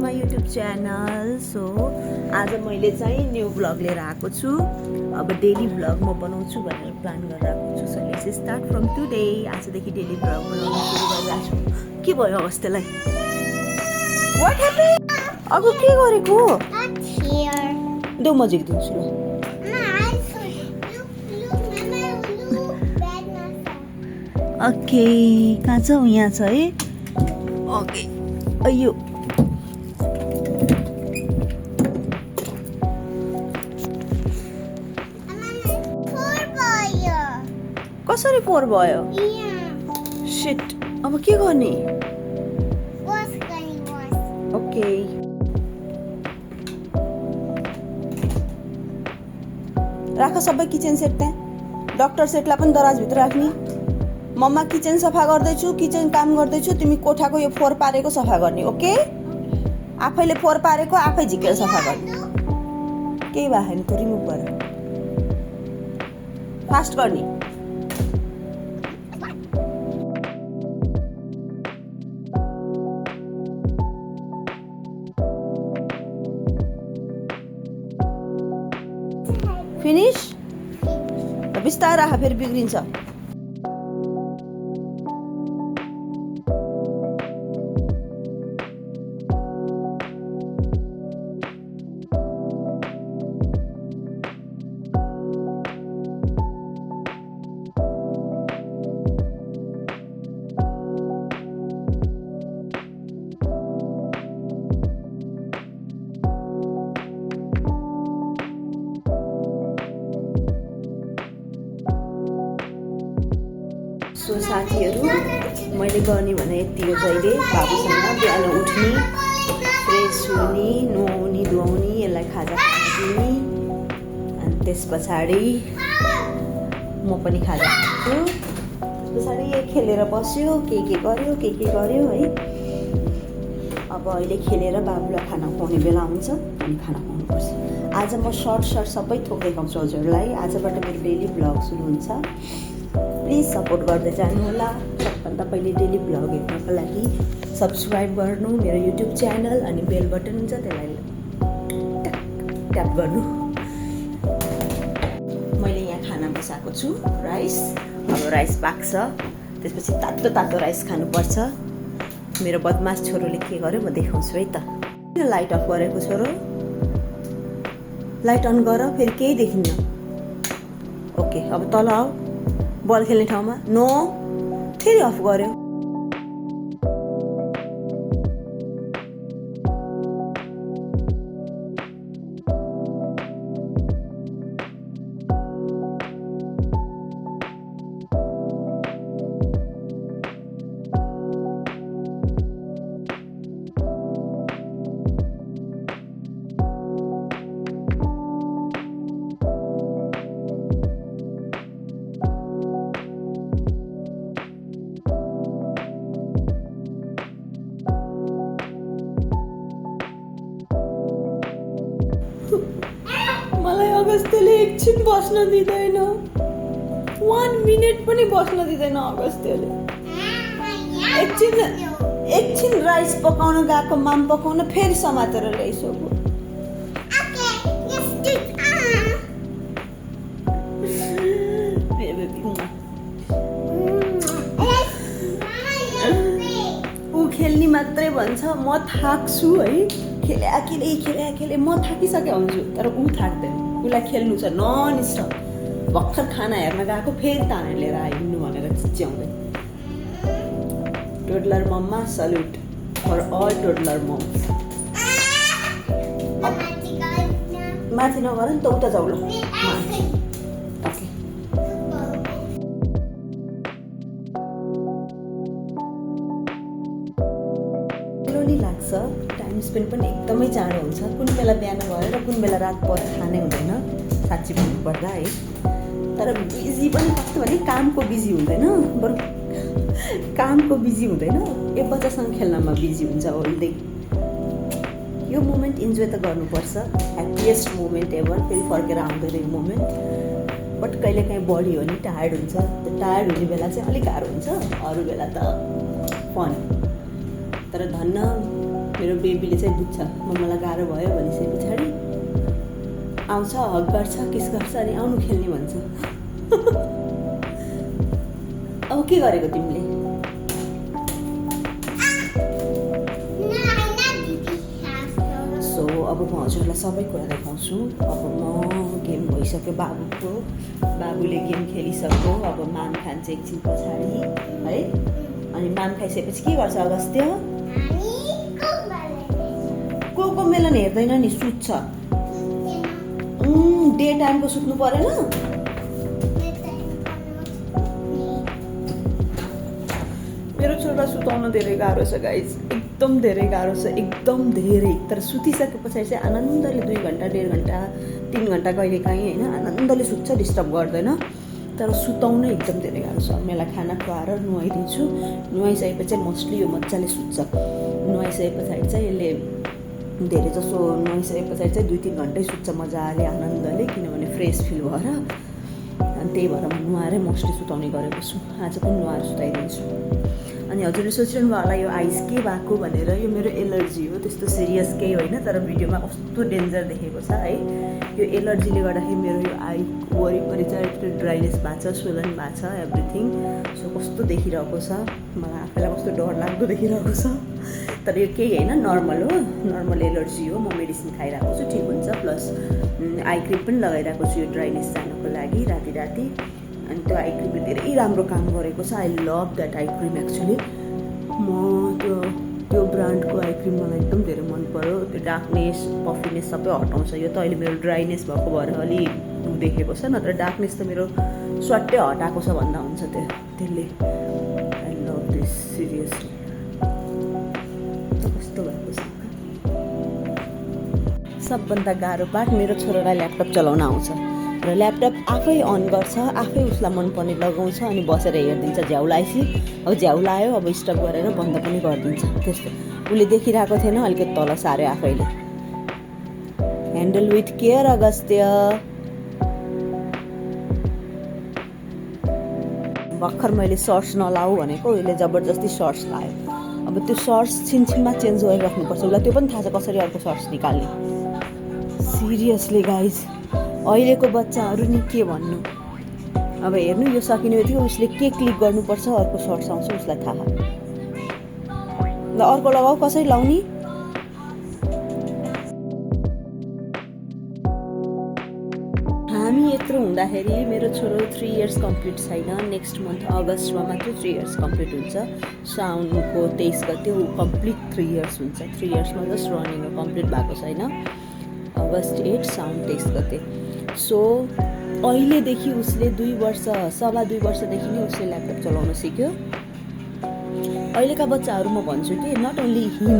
My YouTube channel. So आज मैले चाहिँ न्यू ब्लग लिएर आएको छु। अब डेली ब्लग म बनाउँछु भनेर प्लान गरेर आएको छु। So let's start from today. आजदेखि डेली ब्लग बनाउन सुरु गरिरहेको छु। के भयो अवस्थालाई? What happened? अब के गरेको? देऊ म झिक्दिन्छु ल। ओके, कहाँ छ? यहाँ छ है। ओके, अयो कसरी 4 भयो? शिट, अब के गर्ने? ओके, राख सबै किचन सेट त्यहाँ। डक्टर सेटलाई पनि दराजभित्र राख्ने। मम्मा किचन सफा गर्दैछु, किचन काम गर्दैछु, तिमी कोठाको यो फोहोर पारेको सफा गर्ने। ओके, आफैले फोहोर पारेको आफै झिकेर सफा गर्ने। केही भएन त रिमुभ गर, फास्ट गर्ने। फिनिश? बिस्तारै राख, फेरि बिग्रिन्छ। सो साथीहरू, मैले गर्ने भने यति हो। जहिले बाबुसँग बिहान उठ्ने, फ्रेस हुने, नुहाउने धुवाउने, यसलाई खाजा दिने, अनि त्यस पछाडि म पनि खाजा खान्छु। त्यस पछाडि यही खेलेर बस्यो, के गर्यो है। अब अहिले खेलेर बाबुलाई खाना खुवाउने बेला हुन्छ, अनि खाना खुवाउनुपर्छ। आज म सर्ट सबै थोक देखाउँछु हजुरलाई। आजबाट मेरो डेली ब्लग सुरु हुन्छ। प्लिज सपोर्ट गर्दै जानुहोला। सबभन्दा पहिले डेली ब्लग हेर्नको लागि सब्सक्राइब गर्नु मेरो युट्युब च्यानल, अनि बेल बटन हुन्छ त्यसलाई ट्याप गर्नु। मैले यहाँ खाना बसाएको छु, राइस। अब राइस पाक्छ, त्यसपछि तातो राइस खानुपर्छ। मेरो बदमास छोरोले के गर्यो म देखाउँछु है त। लाइट अफ गरेको छोरो, लाइट अन गर, फेरि केही देखिन्न। ओके, अब तल आऊ, बल खेल्ने ठाउँमा। नो, फेरि अफ गर्यो। मलाई अगस्त्यले एकछिन बस्न दिँदैन, 1 मिनट पनि बस्न दिँदैन अगस्त्यले। एकछिन राइस पकाउन गएको, माम पकाउन, फेरि समातेर ल्याइसक्यो। ऊ खेल्ने मात्रै भन्छ, म थाक्छु है। खेले म थाकिसकेको हुन्छु, तर ऊ थाक्दैन। उसलाई खेल्नु छ नन स्टप। भर्खर खाना हेर्न गएको, फेरि तानेर लिएर आइदिनु भनेर चिच्याउँदै। Toddler mamma salute for all toddler moms. माथि नगर नि त, उता जाऊ ल। स्लोली लाग्छ, टाइम स्पेन्ड पनि एकदमै चाँडो हुन्छ। कुन बेला बिहान भएर कुन बेला रात परेर खानै हुँदैन, साँच्ची भन्नुपर्दा है। तर बिजी पनि कस्तो भने कामको बिजी हुँदैन, बरु कामको बिजी हुँदैन, एक बच्चासँग खेल्नमा बिजी हुन्छ अहिले। यो मोमेन्ट इन्जोय त गर्नुपर्छ, ह्याप्पिएस्ट मोमेन्ट एभर। फेरि फर्केर आउँदैन यो मोमेन्ट। बट कहिलेकाहीँ बडी हो नि टायर्ड हुन्छ। त्यो टायर्ड हुने बेला चाहिँ अलिक गाह्रो हुन्छ, अरू बेला त फन। तर धन्न मेरो बेबीले चाहिँ बुझ्छ मम्मालाई गाह्रो भयो भनिसके पछाडि आउँछ, हग गर्छ, किस गर्छ अनि आउनु खेल्ने भन्छ। अब के गरेको तिमीले? सो अब म हजुरलाई सबै कुरा देखाउँछु। अब म गेम भइसक्यो बाबुको, बाबुले गेम खेलिसक्यो। अब माम खान्छ एकछिन पछाडि है। अनि माम खाइसकेपछि के गर्छ अगस्त्य? को मेलन हेर्दैन नि, सुत्छ। डे टाइमको सुत्नु परेन? मेरो छोरा सुताउन धेरै गाह्रो छ गाइज, एकदम धेरै गाह्रो छ, एकदम धेरै। तर सुतिसके पछाडि चाहिँ आनन्दले 2 घन्टा 1.5 घन्टा 3 घन्टा कहिले काहीँ होइन आनन्दले सुत्छ, डिस्टर्ब गर्दैन। तर सुताउन एकदम धेरै गाह्रो छ। मलाई खाना खुवाएर नुहाइदिन्छु, नुहाइसकेपछि चाहिँ मोस्टली यो मजाले सुत्छ। नुहाइसके पछाडि चाहिँ यसले धेरै जसो नुहाइसके पछाडि चाहिँ 2-3 घन्टै सुत्छ मजाले आनन्दले, किनभने फ्रेस फिल भएर। अनि त्यही भएर म नुहाएरै मोस्टली सुताउने गरेको छु। आज पनि नुहाएर सुताइदिन्छु। अनि हजुरले सोचिरहनु भयो होला यो आइस के भएको भनेर। यो मेरो एलर्जी हो, त्यस्तो सिरियस केही होइन, तर भिडियोमा कस्तो डेन्जर देखेको छ है। यो एलर्जीले गर्दाखेरि मेरो यो आई वरिपरि चाहिँ ड्राइनेस भएको छ, स्वेलन भएको छ, एभ्रिथिङ। सो कस्तो देखिरहेको छ, मलाई आफैलाई कस्तो डर लाग्दो देखिरहेको छ। तर यो केही होइन, नर्मल हो, नर्मल एलर्जी हो। म मेडिसिन खाइरहेको छु, ठिक हुन्छ। प्लस आई क्रिम पनि लगाइरहेको छु यो ड्राइनेस जानुको लागि राति राति। अनि त्यो आई क्रिमले धेरै राम्रो काम गरेको छ। I love that eye cream actually. म त्यो ब्रान्डको आई क्रिम मलाई एकदम धेरै मन पर्यो। त्यो डार्कनेस पफिनेस सबै हटाउँछ। यो त अहिले मेरो ड्राइनेस भएको भएर अलि देखेको छ, नत्र डार्कनेस त मेरो स्वाट्टै हटाएको छ भन्दा हुन्छ त्यसले। I love this seriously. कस्तो भएको छ। सबभन्दा गाह्रो पार्ट मेरो छोरालाई ल्यापटप चलाउन आउँछ र ल्यापटप आफै अन गर्छ, आफै उसलाई मनपर्ने लगाउँछ अनि बसेर हेरिदिन्छ। झ्याउ लाएपछि अब झ्याउ लायो, अब स्टप गरेर बन्द पनि गरिदिन्छ। त्यस्तो उसले देखिरहेको थिएन, अलिकति तल सार्यो आफैले। Handle with care Agastya. भर्खर मैले सर्ट्स नलाऊ भनेको, उसले जबरजस्ती सर्ट्स लायो। अब त्यो सर्ट्स छिनछिनमा चेन्ज गरिराख्नुपर्छ। उसलाई त्यो पनि थाहा छ कसरी अर्को सर्ट्स निकाल्ने। सिरियसली गाइज, अहिलेको बच्चाहरू नि के भन्नु। अब हेर्नु, यो सकिने बित्तिकै उसले के क्लिक गर्नुपर्छ, अर्को सर्ट्स आउँछ, उसलाई थाहा। ल अर्को लगाऊ, कसरी लाउने? हामी यत्रो हुँदाखेरि मेरो छोरो 3 इयर्स कम्प्लिट छैन। नेक्स्ट मन्थ अगस्टमा मात्र 3 इयर्स कम्प्लिट हुन्छ। साउनको 23 गते ऊ कम्प्लिट 3 इयर्स हुन्छ। 3 इयर्समा जस्ट रनिङ कम्प्लिट भएको छैन। अगस्ट 8, साउन 23 गते। सो अहिलेदेखि उसले 2 वर्ष, 2.5 वर्षदेखि नै उसले ल्यापटप चलाउन सिक्यो। अहिलेका बच्चाहरू म भन्छु कि not only him,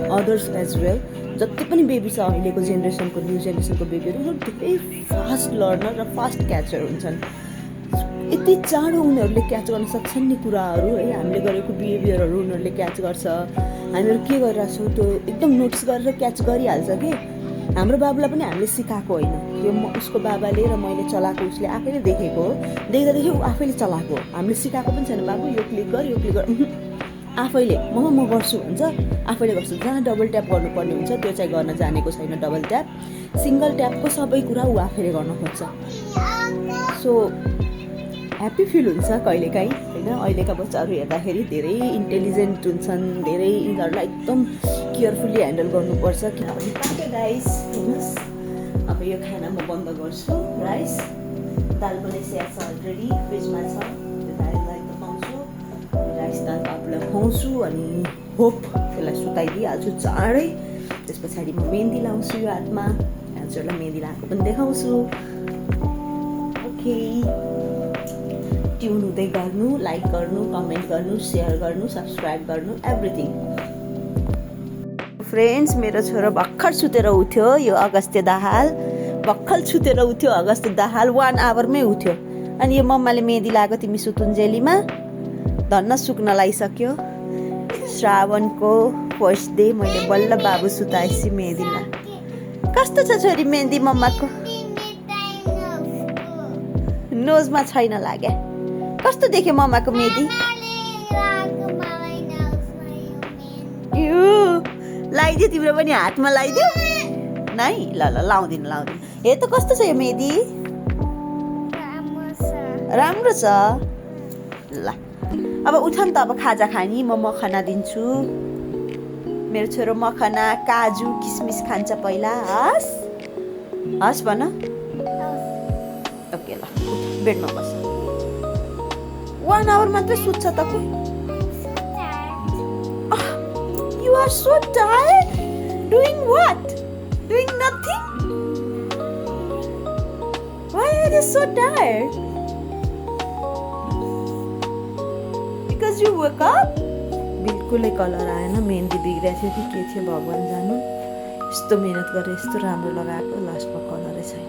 others as well, जति पनि बेबी छ अहिलेको जेनेरेसनको, न्यू जेनेरेसनको बेबीहरू धेरै फास्ट लर्नर र फास्ट क्याचर हुन्छन्। यति चाँडो उनीहरूले क्याच गर्न सक्छन् नि कुराहरू है। हामीले गरेको बिहेभियरहरू उनीहरूले क्याच गर्छ। हामीहरू के गरिरहेछौँ त्यो एकदम नोटिस गरेर क्याच गरिहाल्छ कि। हाम्रो बाबुलाई पनि हामीले सिकाएको होइन, यो उसको बाबाले र मैले चलाएको उसले आफैले देखेको हो। देख्दादेखि ऊ आफैले चलाएको हो, हामीले सिकाएको पनि छैन। बाबु यो क्लिक गर, यो क्लिक गर, आफैले म गर्छु भन्छ, आफैले गर्छु। जहाँ डबल ट्याप गर्नुपर्ने हुन्छ त्यो चाहिँ गर्न जानेको छैन। डबल ट्याप, सिङ्गल ट्यापको सबै कुरा ऊ आफैले गर्न खोज्छ। सो ह्याप्पी फिल हुन्छ कहिलेकाहीँ होइन। अहिलेका बच्चाहरू हेर्दाखेरि धेरै इन्टेलिजेन्ट हुन्छन्, धेरै यिनीहरूलाई एकदम केयरफुल्ली ह्यान्डल गर्नुपर्छ। किनभने पाक्यो गाइस, हेर्नुहोस्। अब यो खाना म बन्द गर्छु। राइस दाल बनाइसकेको छ अलरेडी, फ्रिजमा छ। त्यो दाललाई पकाउँछु, राइस दाल बाबुलाई खुवाउँछु अनि होप त्यसलाई सुताइदिइहाल्छु चाँडै। त्यस पछाडि म मेहन्दी लाउँछु यो हातमा, हजुरलाई मेहन्दी लगाएको पनि देखाउँछु। ओके, ट्युन हुँदै गर्नु, लाइक गर्नु, कमेन्ट गर्नु, सेयर गर्नु, सब्सक्राइब गर्नु, एभ्रिथिङ। फ्रेन्ड्स, मेरो छोरो भर्खर सुतेर उठ्यो। यो अगस्त्य दाहाल भर्खर सुतेर उठ्यो। अगस्त्य दाहाल 1 आवरमै उठ्यो। अनि यो मम्माले मेहन्दी लगाएको तिमी सुतुन्जेलीमा, धन्न सुक्न लागिसक्यो। श्रावणको फर्स्ट डे मैले बल्ल बाबु सुताएपछि मेहन्दी ला। कस्तो छ छोरी मेहन्दी मम्माको? नोजमा छैन लाग्यो। कस्तो देख्यो मम्माको मेहन्दी? लगाइदियो तिम्रो पनि हातमा लगाइदियो नै ल ल लाउँदिन हे त कस्तो छ यो मेहदी राम्रो छ ल अब उठ नि त अब खाजा खानी म मखना दिन्छु मेरो छोरो मखना काजु किसमिस खान्छ पहिला हस् भन ओके ल बेडमा बस 1 आवर मात्रै सुत्छ त को You are so tired? Doing what? Doing nothing? Why are you so tired? Because you woke up? बिल्कुलै कलर आएन मेहन्दी बिग्रेको थियो कि के थियो भगवान जानु यस्तो मेहनत गरेर यस्तो राम्रो लगाएको लास्टमा कलरै छैन